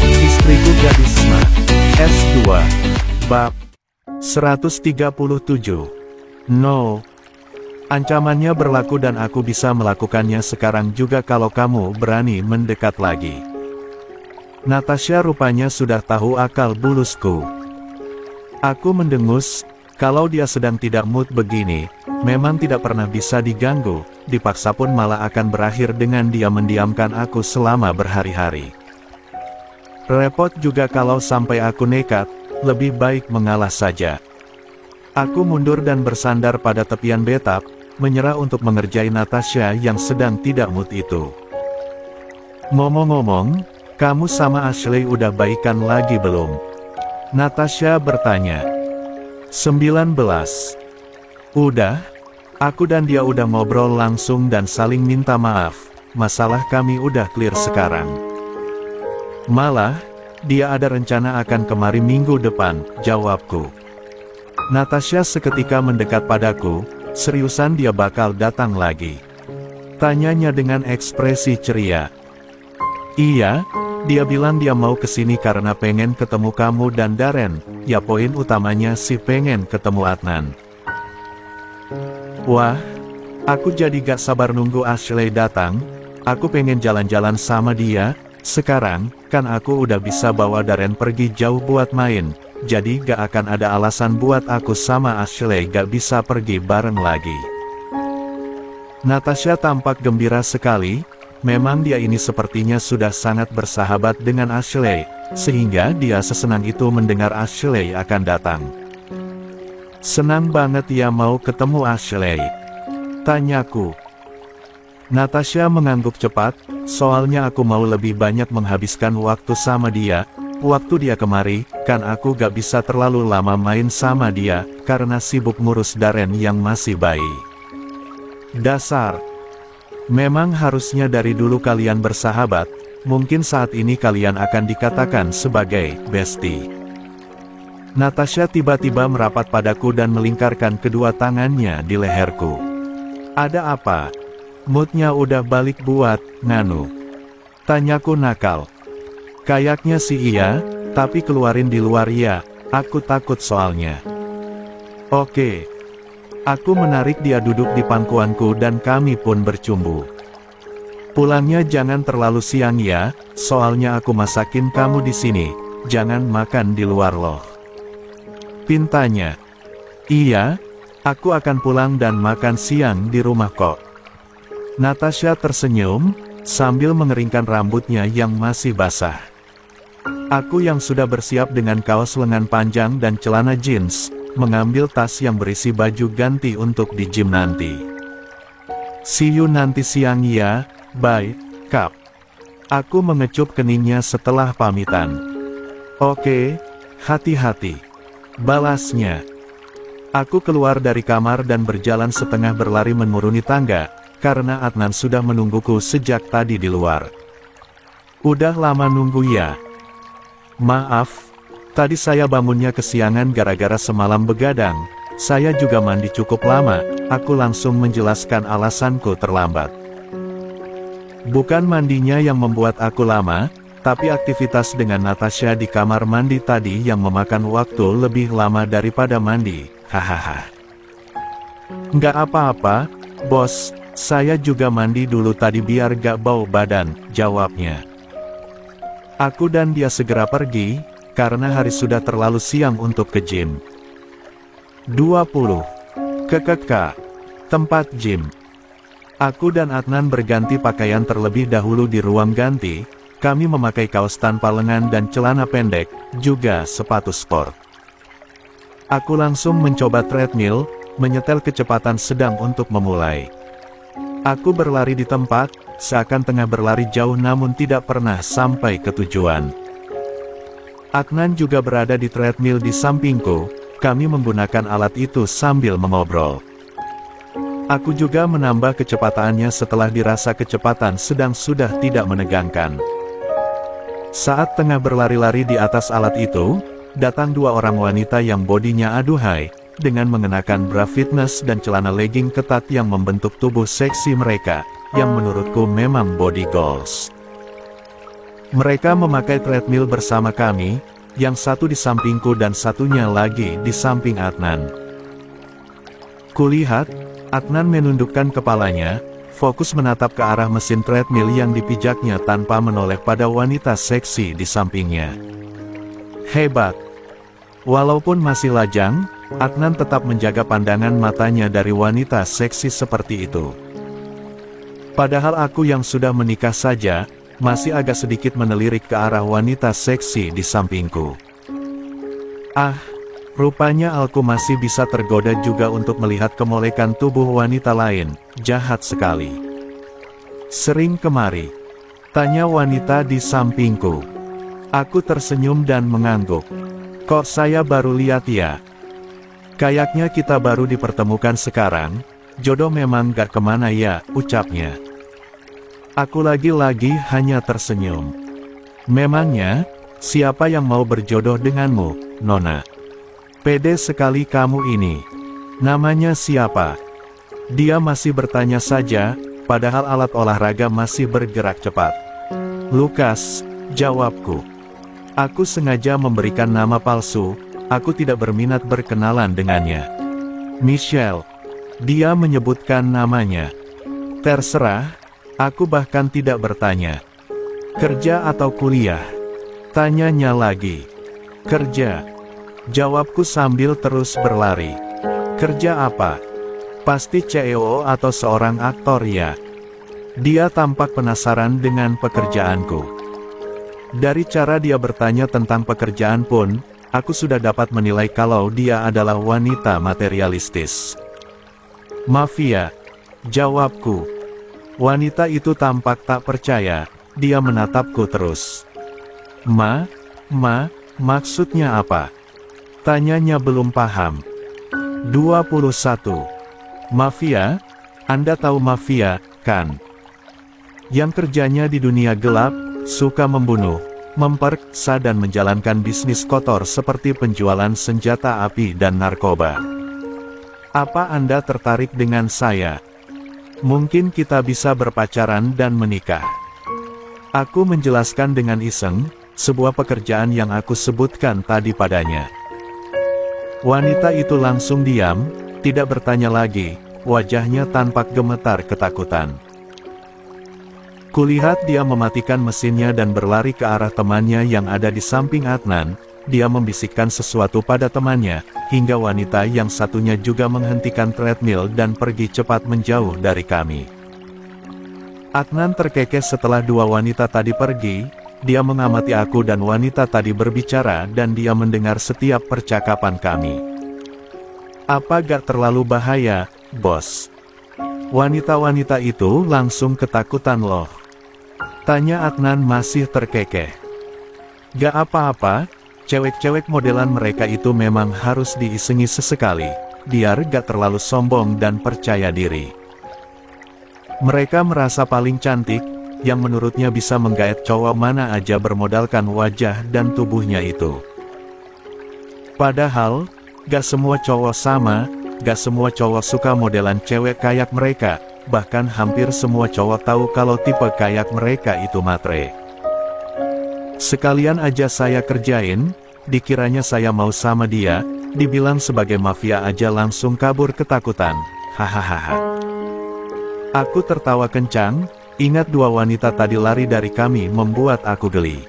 Istriku Gadis Ma. S2. Bab 137. No. Ancamannya berlaku dan aku bisa melakukannya sekarang juga kalau kamu berani mendekat lagi. Natasha rupanya sudah tahu akal bulusku. Aku mendengus, kalau dia sedang tidak mood begini, memang tidak pernah bisa diganggu, dipaksa pun malah akan berakhir dengan dia mendiamkan aku selama berhari-hari. Repot juga kalau sampai aku nekat, lebih baik mengalah saja. Aku mundur dan bersandar pada tepian bathtub, menyerah untuk mengerjai Natasha yang sedang tidak mood itu. Ngomong-ngomong, kamu sama Ashley udah baikan lagi belum? Natasha bertanya. 19. Udah, aku dan dia udah ngobrol langsung dan saling minta maaf, masalah kami udah clear sekarang. Malah, dia ada rencana akan kemari minggu depan, jawabku. Natasha seketika mendekat padaku, seriusan dia bakal datang lagi? Tanyanya dengan ekspresi ceria. Iya, dia bilang dia mau kesini karena pengen ketemu kamu dan Darren, ya poin utamanya sih pengen ketemu Adnan. Wah, aku jadi gak sabar nunggu Ashley datang, aku pengen jalan-jalan sama dia. Sekarang, kan aku udah bisa bawa Darren pergi jauh buat main, jadi gak akan ada alasan buat aku sama Ashley gak bisa pergi bareng lagi. Natasha tampak gembira sekali, memang dia ini sepertinya sudah sangat bersahabat dengan Ashley, sehingga dia sesenang itu mendengar Ashley akan datang. Senang banget ya mau ketemu Ashley? Tanyaku. Natasha mengangguk cepat, soalnya aku mau lebih banyak menghabiskan waktu sama dia. Waktu dia kemari, kan aku gak bisa terlalu lama main sama dia, karena sibuk ngurus Darren yang masih bayi. Dasar. Memang harusnya dari dulu kalian bersahabat, mungkin saat ini kalian akan dikatakan sebagai bestie. Natasha tiba-tiba merapat padaku dan melingkarkan kedua tangannya di leherku. Ada apa? Moodnya udah balik buat nganu? Tanyaku nakal. Kayaknya sih iya, tapi keluarin di luar ya, aku takut soalnya. Oke. Aku menarik dia duduk di pangkuanku dan kami pun bercumbu. Pulangnya jangan terlalu siang ya, soalnya aku masakin kamu di sini, jangan makan di luar loh. Pintanya. Iya, aku akan pulang dan makan siang di rumah kok. Natasha tersenyum, sambil mengeringkan rambutnya yang masih basah. Aku yang sudah bersiap dengan kaos lengan panjang dan celana jeans, mengambil tas yang berisi baju ganti untuk di gym nanti. See you nanti siang ya, bye, Kap. Aku mengecup keningnya setelah pamitan. Oke, hati-hati. Balasnya. Aku keluar dari kamar dan berjalan setengah berlari menuruni tangga, karena Adnan sudah menungguku sejak tadi di luar. Udah lama nunggu ya? Maaf, tadi saya bangunnya kesiangan gara-gara semalam begadang, saya juga mandi cukup lama, aku langsung menjelaskan alasanku terlambat. Bukan mandinya yang membuat aku lama, tapi aktivitas dengan Natasha di kamar mandi tadi yang memakan waktu lebih lama daripada mandi, hahaha. Nggak apa-apa, bos. Saya juga mandi dulu tadi biar gak bau badan, jawabnya. Aku dan dia segera pergi, karena hari sudah terlalu siang untuk ke gym. 20. KKK. Tempat gym. Aku dan Adnan berganti pakaian terlebih dahulu di ruang ganti, kami memakai kaos tanpa lengan dan celana pendek, juga sepatu sport. Aku langsung mencoba treadmill, menyetel kecepatan sedang untuk memulai. Aku berlari di tempat, seakan tengah berlari jauh namun tidak pernah sampai ke tujuan. Adnan juga berada di treadmill di sampingku, kami menggunakan alat itu sambil mengobrol. Aku juga menambah kecepatannya setelah dirasa kecepatan sedang sudah tidak menegangkan. Saat tengah berlari-lari di atas alat itu, datang dua orang wanita yang bodinya aduhai, dengan mengenakan bra fitness dan celana legging ketat yang membentuk tubuh seksi mereka. yang menurutku memang body goals. Mereka memakai treadmill bersama kami, yang satu di sampingku dan satunya lagi di samping Adnan. Kulihat, Adnan menundukkan kepalanya, fokus menatap ke arah mesin treadmill yang dipijaknya tanpa menoleh pada wanita seksi di sampingnya. Hebat! Walaupun masih lajang, Adnan tetap menjaga pandangan matanya dari wanita seksi seperti itu. Padahal aku yang sudah menikah saja, masih agak sedikit menelirik ke arah wanita seksi di sampingku. Ah, rupanya aku masih bisa tergoda juga untuk melihat kemolekan tubuh wanita lain, jahat sekali. Sering kemari? Tanya wanita di sampingku. Aku tersenyum dan mengangguk. Kok saya baru lihat ya? Kayaknya kita baru dipertemukan sekarang, jodoh memang gak kemana ya, ucapnya. Aku lagi-lagi hanya tersenyum. Memangnya, siapa yang mau berjodoh denganmu, Nona? Pede sekali kamu ini. Namanya siapa? Dia masih bertanya saja, padahal alat olahraga masih bergerak cepat. Lukas, jawabku. Aku sengaja memberikan nama palsu, aku tidak berminat berkenalan dengannya. Michelle. Dia menyebutkan namanya. Terserah. Aku bahkan tidak bertanya. Kerja atau kuliah? Tanyanya lagi. Kerja. Jawabku sambil terus berlari. Kerja apa? Pasti CEO atau seorang aktor ya? Dia tampak penasaran dengan pekerjaanku. Dari cara dia bertanya tentang pekerjaan pun, aku sudah dapat menilai kalau dia adalah wanita materialistis. Mafia. Jawabku. Wanita itu tampak tak percaya, dia menatapku terus. Maksudnya apa? Tanyanya belum paham. 21. Mafia? Anda tahu mafia, kan? Yang kerjanya di dunia gelap, suka membunuh, memperkosa dan menjalankan bisnis kotor seperti penjualan senjata api dan narkoba. Apa Anda tertarik dengan saya? Mungkin kita bisa berpacaran dan menikah. Aku menjelaskan dengan iseng, sebuah pekerjaan yang aku sebutkan tadi padanya. Wanita itu langsung diam, tidak bertanya lagi, wajahnya tampak gemetar ketakutan. Kulihat dia mematikan mesinnya dan berlari ke arah temannya yang ada di samping Adnan. Dia membisikkan sesuatu pada temannya, hingga wanita yang satunya juga menghentikan treadmill dan pergi cepat menjauh dari kami. Adnan terkekeh setelah dua wanita tadi pergi, dia mengamati aku dan wanita tadi berbicara dan dia mendengar setiap percakapan kami. Apa gak terlalu bahaya, bos? Wanita-wanita itu langsung ketakutan loh. Tanya Adnan masih terkekeh. Gak apa-apa. Cewek-cewek modelan mereka itu memang harus diisengi sesekali, biar gak terlalu sombong dan percaya diri. Mereka merasa paling cantik, yang menurutnya bisa menggait cowok mana aja bermodalkan wajah dan tubuhnya itu. Padahal, gak semua cowok sama, gak semua cowok suka modelan cewek kayak mereka, bahkan hampir semua cowok tahu kalau tipe kayak mereka itu matre. Sekalian aja saya kerjain, dikiranya saya mau sama dia, dibilang sebagai mafia aja langsung kabur ketakutan, hahaha. Aku tertawa kencang, ingat dua wanita tadi lari dari kami membuat aku geli.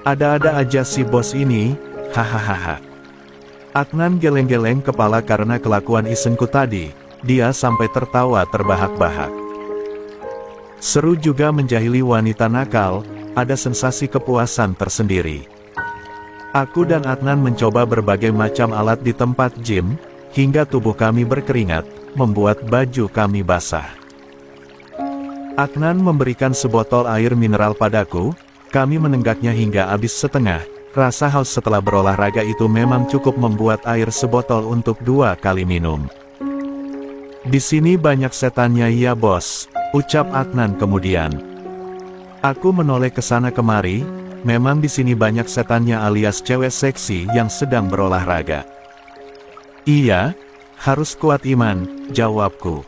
Ada-ada aja si bos ini, hahaha. Adnan geleng-geleng kepala karena kelakuan isengku tadi, dia sampai tertawa terbahak-bahak. Seru juga menjahili wanita nakal, ada sensasi kepuasan tersendiri. Aku dan Adnan mencoba berbagai macam alat di tempat gym, hingga tubuh kami berkeringat, membuat baju kami basah. Adnan memberikan sebotol air mineral padaku, kami menenggaknya hingga habis setengah. Rasa haus setelah berolahraga itu memang cukup membuat air sebotol untuk 2 kali minum. Di sini banyak setannya ya bos, ucap Adnan kemudian. Aku menoleh ke sana kemari, memang di sini banyak setannya alias cewek seksi yang sedang berolahraga. Iya, harus kuat iman, jawabku.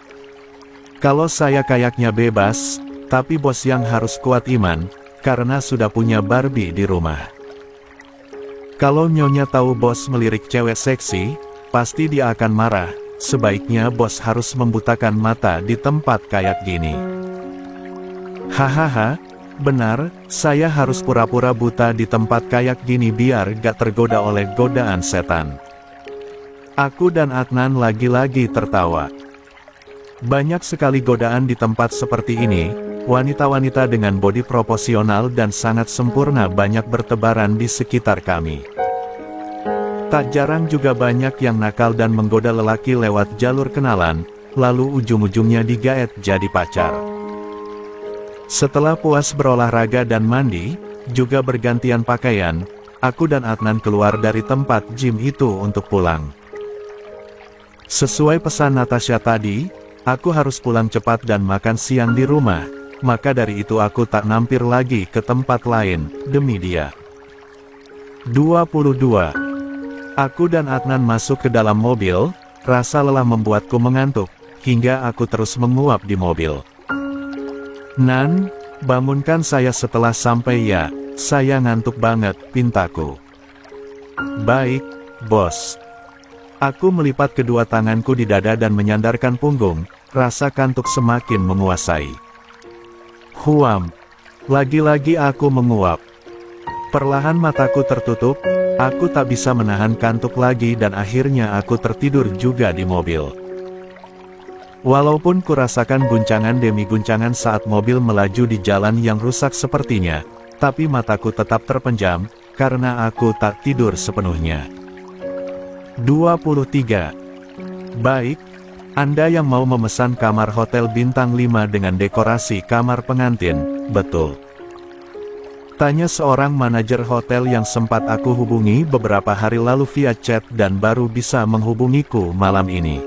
Kalau saya kayaknya bebas, tapi bos yang harus kuat iman, karena sudah punya Barbie di rumah. Kalau nyonya tahu bos melirik cewek seksi, pasti dia akan marah. Sebaiknya bos harus membutakan mata di tempat kayak gini. Hahaha, benar, saya harus pura-pura buta di tempat kayak gini biar gak tergoda oleh godaan setan. Aku dan Adnan lagi-lagi tertawa. Banyak sekali godaan di tempat seperti ini, wanita-wanita dengan bodi proporsional dan sangat sempurna banyak bertebaran di sekitar kami. Tak jarang juga banyak yang nakal dan menggoda lelaki lewat jalur kenalan, lalu ujung-ujungnya digaet jadi pacar. Setelah puas berolahraga dan mandi, juga bergantian pakaian, aku dan Adnan keluar dari tempat gym itu untuk pulang. Sesuai pesan Natasha tadi, aku harus pulang cepat dan makan siang di rumah, maka dari itu aku tak mampir lagi ke tempat lain, demi dia. 22. Aku dan Adnan masuk ke dalam mobil, rasa lelah membuatku mengantuk, hingga aku terus menguap di mobil. Nan, bangunkan saya setelah sampai ya, saya ngantuk banget, pintaku. Baik, bos. Aku melipat kedua tanganku di dada dan menyandarkan punggung, rasa kantuk semakin menguasai. Huam. Lagi-lagi aku menguap. Perlahan mataku tertutup, aku tak bisa menahan kantuk lagi dan akhirnya aku tertidur juga di mobil. Walaupun kurasakan guncangan demi guncangan saat mobil melaju di jalan yang rusak sepertinya, tapi mataku tetap terpejam, karena aku tak tidur sepenuhnya. 23. Baik, Anda yang mau memesan kamar hotel bintang 5 dengan dekorasi kamar pengantin, betul? Tanya seorang manajer hotel yang sempat aku hubungi beberapa hari lalu via chat dan baru bisa menghubungiku malam ini.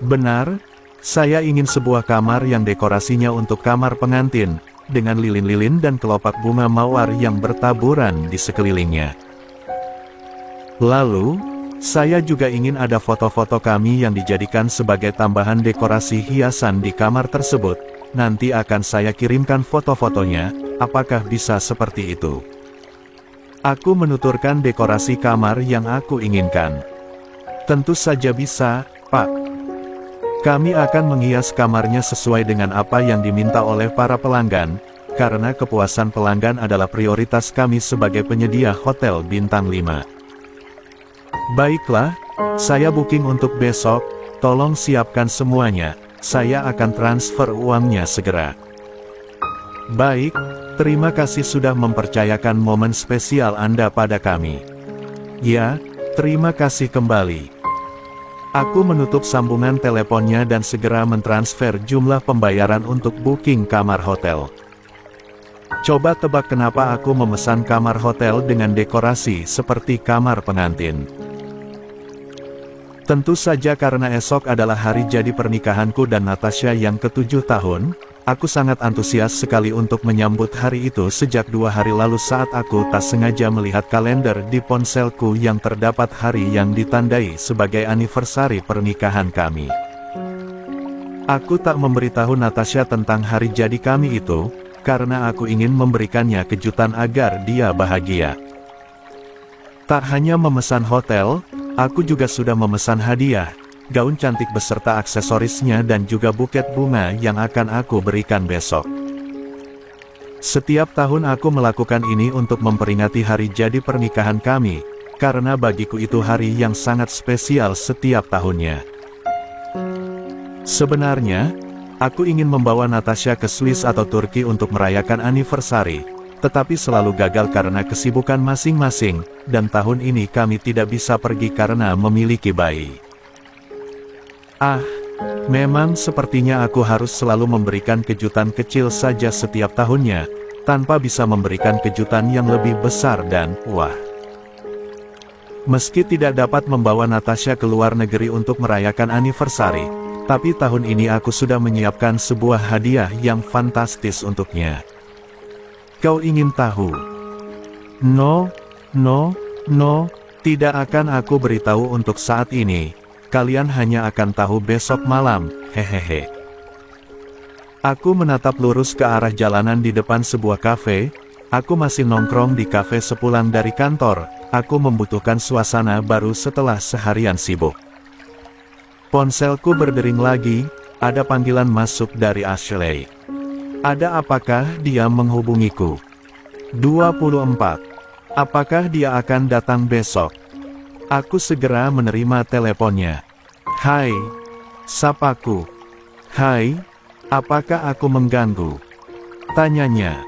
Benar, saya ingin sebuah kamar yang dekorasinya untuk kamar pengantin, dengan lilin-lilin dan kelopak bunga mawar yang bertaburan di sekelilingnya. Lalu, saya juga ingin ada foto-foto kami yang dijadikan sebagai tambahan dekorasi hiasan di kamar tersebut. Nanti akan saya kirimkan foto-fotonya, apakah bisa seperti itu? Aku menuturkan dekorasi kamar yang aku inginkan. Tentu saja bisa, Pak. Kami akan menghias kamarnya sesuai dengan apa yang diminta oleh para pelanggan, karena kepuasan pelanggan adalah prioritas kami sebagai penyedia hotel bintang 5. Baiklah, saya booking untuk besok, tolong siapkan semuanya, saya akan transfer uangnya segera. Baik, terima kasih sudah mempercayakan momen spesial Anda pada kami. Ya, terima kasih kembali. Aku menutup sambungan teleponnya dan segera mentransfer jumlah pembayaran untuk booking kamar hotel. Coba tebak kenapa aku memesan kamar hotel dengan dekorasi seperti kamar pengantin. Tentu saja karena esok adalah hari jadi pernikahanku dan Natasha yang ke-7 tahun, aku sangat antusias sekali untuk menyambut hari itu sejak 2 hari lalu saat aku tak sengaja melihat kalender di ponselku yang terdapat hari yang ditandai sebagai anniversary pernikahan kami. Aku tak memberitahu Natasha tentang hari jadi kami itu, karena aku ingin memberikannya kejutan agar dia bahagia. Tak hanya memesan hotel, aku juga sudah memesan hadiah, gaun cantik beserta aksesorisnya dan juga buket bunga yang akan aku berikan besok. Setiap tahun aku melakukan ini untuk memperingati hari jadi pernikahan kami, karena bagiku itu hari yang sangat spesial setiap tahunnya. Sebenarnya, aku ingin membawa Natasha ke Swiss atau Turki untuk merayakan anniversary, tetapi selalu gagal karena kesibukan masing-masing, dan tahun ini kami tidak bisa pergi karena memiliki bayi. Memang sepertinya aku harus selalu memberikan kejutan kecil saja setiap tahunnya, tanpa bisa memberikan kejutan yang lebih besar dan, wah. Meski tidak dapat membawa Natasha ke luar negeri untuk merayakan anniversary, tapi tahun ini aku sudah menyiapkan sebuah hadiah yang fantastis untuknya. Kau ingin tahu? No, tidak akan aku beritahu untuk saat ini. Kalian hanya akan tahu besok malam, hehehe. Aku menatap lurus ke arah jalanan di depan sebuah kafe. Aku masih nongkrong di kafe sepulang dari kantor. Aku membutuhkan suasana baru setelah seharian sibuk. Ponselku berdering lagi, ada panggilan masuk dari Ashley. Ada apakah dia menghubungiku? 24. Apakah dia akan datang besok? Aku segera menerima teleponnya. Hai, sapaku. Hai, apakah aku mengganggu? Tanyanya.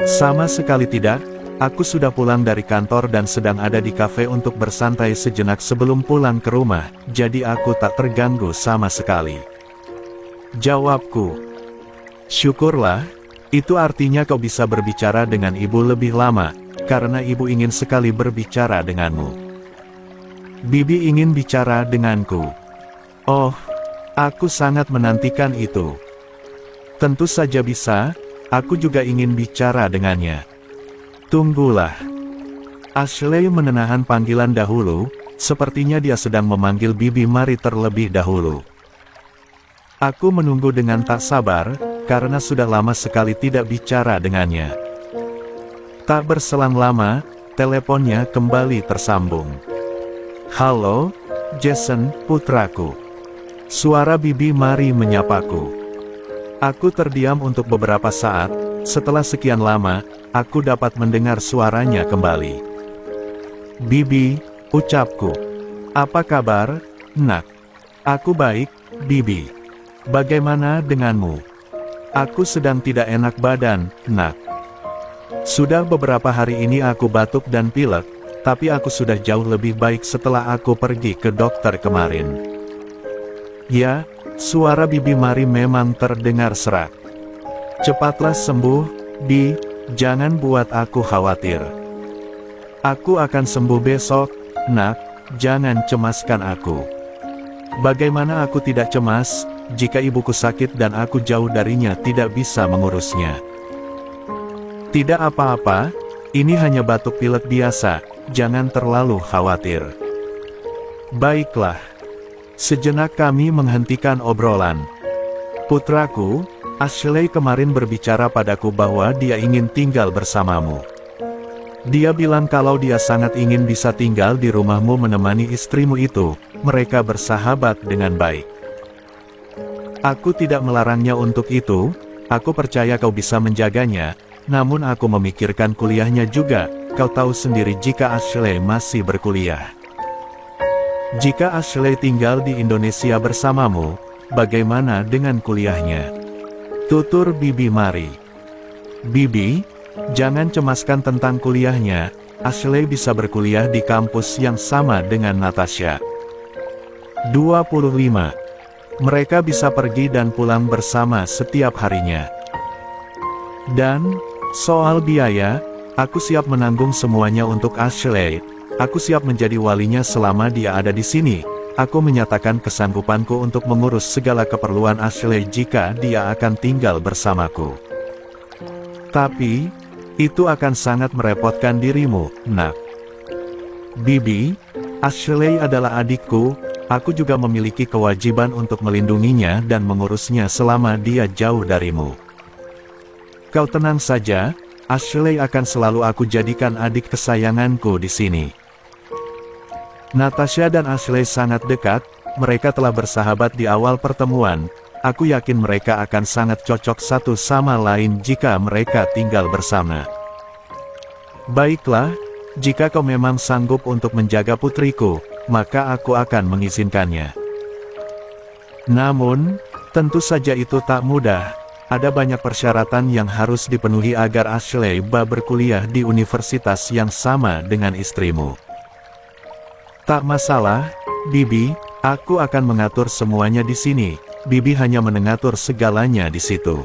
Sama sekali tidak, aku sudah pulang dari kantor dan sedang ada di kafe untuk bersantai sejenak sebelum pulang ke rumah, jadi aku tak terganggu sama sekali. Jawabku. Syukurlah, itu artinya kau bisa berbicara dengan ibu lebih lama, karena ibu ingin sekali berbicara denganmu. Bibi ingin bicara denganku. Oh, aku sangat menantikan itu. Tentu saja bisa, aku juga ingin bicara dengannya. Tunggulah. Ashley menenahan panggilan dahulu, sepertinya dia sedang memanggil Bibi Mari terlebih dahulu. Aku menunggu dengan tak sabar, karena sudah lama sekali tidak bicara dengannya. Tak berselang lama, teleponnya kembali tersambung. Halo, Jason, putraku. Suara Bibi Mari menyapaku. Aku terdiam untuk beberapa saat, setelah sekian lama, aku dapat mendengar suaranya kembali. Bibi, ucapku. Apa kabar, nak? Aku baik, Bibi. Bagaimana denganmu? Aku sedang tidak enak badan, nak. Sudah beberapa hari ini aku batuk dan pilek, tapi aku sudah jauh lebih baik setelah aku pergi ke dokter kemarin. Ya, suara Bibi Mari memang terdengar serak. Cepatlah sembuh, Bi, jangan buat aku khawatir. Aku akan sembuh besok, nak, jangan cemaskan aku. Bagaimana aku tidak cemas, jika ibuku sakit dan aku jauh darinya tidak bisa mengurusnya. Tidak apa-apa, ini hanya batuk pilek biasa, jangan terlalu khawatir. Baiklah. Sejenak kami menghentikan obrolan. Putraku, Ashley kemarin berbicara padaku bahwa dia ingin tinggal bersamamu. Dia bilang kalau dia sangat ingin bisa tinggal di rumahmu menemani istrimu itu, mereka bersahabat dengan baik. Aku tidak melarangnya untuk itu, aku percaya kau bisa menjaganya, namun aku memikirkan kuliahnya juga, kau tahu sendiri jika Ashley masih berkuliah. Jika Ashley tinggal di Indonesia bersamamu, bagaimana dengan kuliahnya? Tutur Bibi Mari. Bibi, jangan cemaskan tentang kuliahnya, Ashley bisa berkuliah di kampus yang sama dengan Natasha. 25. Mereka bisa pergi dan pulang bersama setiap harinya. Dan, soal biaya, aku siap menanggung semuanya untuk Ashley. Aku siap menjadi walinya selama dia ada di sini. Aku menyatakan kesanggupanku untuk mengurus segala keperluan Ashley jika dia akan tinggal bersamaku. Tapi, itu akan sangat merepotkan dirimu, nak. Bibi, Ashley adalah adikku, aku juga memiliki kewajiban untuk melindunginya dan mengurusnya selama dia jauh darimu. Kau tenang saja, Ashley akan selalu aku jadikan adik kesayanganku di sini. Natasha dan Ashley sangat dekat, mereka telah bersahabat di awal pertemuan, aku yakin mereka akan sangat cocok satu sama lain jika mereka tinggal bersama. Baiklah, jika kau memang sanggup untuk menjaga putriku, maka aku akan mengizinkannya. Namun, tentu saja itu tak mudah. Ada banyak persyaratan yang harus dipenuhi agar Ashley berkuliah di universitas yang sama dengan istrimu. Tak masalah, Bibi, aku akan mengatur semuanya di sini. Bibi hanya mengatur segalanya di situ.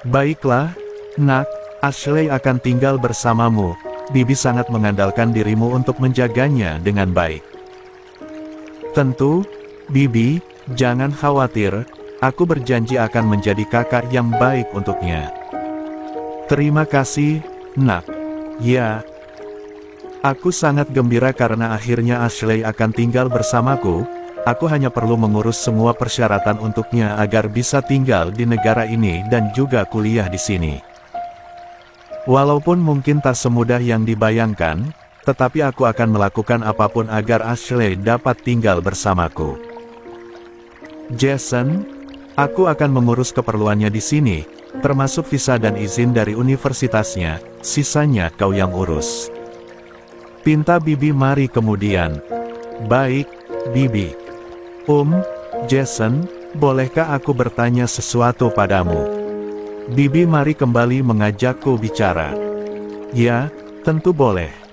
Baiklah, nak, Ashley akan tinggal bersamamu. Bibi sangat mengandalkan dirimu untuk menjaganya dengan baik. Tentu, Bibi, jangan khawatir, aku berjanji akan menjadi kakak yang baik untuknya. Terima kasih, nak. Ya. Aku sangat gembira karena akhirnya Ashley akan tinggal bersamaku. Aku hanya perlu mengurus semua persyaratan untuknya agar bisa tinggal di negara ini dan juga kuliah di sini. Walaupun mungkin tak semudah yang dibayangkan, tetapi aku akan melakukan apapun agar Ashley dapat tinggal bersamaku. Jason, aku akan mengurus keperluannya di sini, termasuk visa dan izin dari universitasnya, sisanya kau yang urus. Pinta Bibi Mary kemudian. Baik, Bibi. Jason, bolehkah aku bertanya sesuatu padamu? Bibi Mary kembali mengajakku bicara. Ya, tentu boleh.